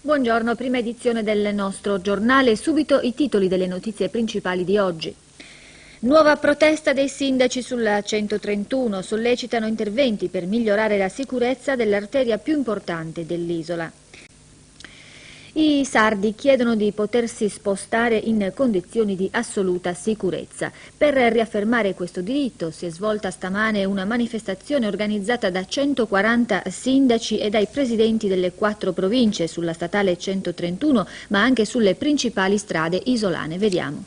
Buongiorno, prima edizione del nostro giornale, subito i titoli delle notizie principali di oggi. Nuova protesta dei sindaci sulla 131, sollecitano interventi per migliorare la sicurezza dell'arteria più importante dell'isola. I sardi chiedono di potersi spostare in condizioni di assoluta sicurezza. Per riaffermare questo diritto si è svolta stamane una manifestazione organizzata da 140 sindaci e dai presidenti delle 4 province sulla statale 131, ma anche sulle principali strade isolane. Vediamo.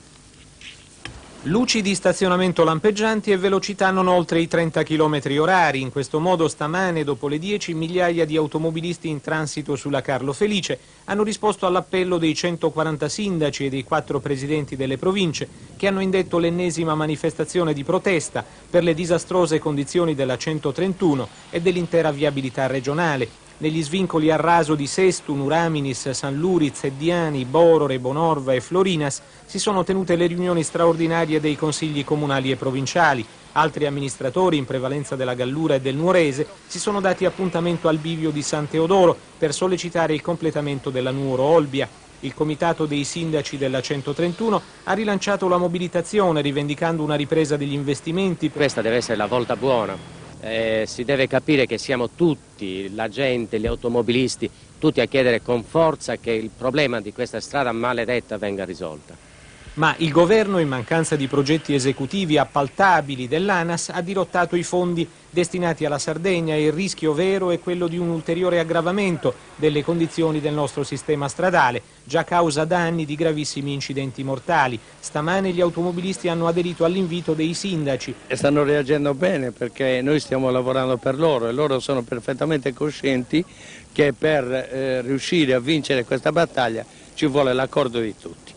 Luci di stazionamento lampeggianti e velocità non oltre i 30 km orari. In questo modo stamane, dopo le 10, migliaia di automobilisti in transito sulla Carlo Felice hanno risposto all'appello dei 140 sindaci e dei 4 presidenti delle province che hanno indetto l'ennesima manifestazione di protesta per le disastrose condizioni della 131 e dell'intera viabilità regionale. Negli svincoli a raso di Sestun, Uraminis, San Luriz, Eddiani, Borore, Bonorva e Florinas si sono tenute le riunioni straordinarie dei consigli comunali e provinciali. Altri amministratori, in prevalenza della Gallura e del Nuorese, si sono dati appuntamento al bivio di San Teodoro per sollecitare il completamento della Nuoro-Olbia. Il comitato dei sindaci della 131 ha rilanciato la mobilitazione rivendicando una ripresa degli investimenti. Questa deve essere la volta buona. Si deve capire che siamo tutti, la gente, gli automobilisti, tutti a chiedere con forza che il problema di questa strada maledetta venga risolta. Ma il governo, in mancanza di progetti esecutivi appaltabili dell'ANAS, ha dirottato i fondi destinati alla Sardegna e il rischio vero è quello di un ulteriore aggravamento delle condizioni del nostro sistema stradale, già causa da anni di gravissimi incidenti mortali. Stamane gli automobilisti hanno aderito all'invito dei sindaci. E stanno reagendo bene perché noi stiamo lavorando per loro e loro sono perfettamente coscienti che per riuscire a vincere questa battaglia ci vuole l'accordo di tutti.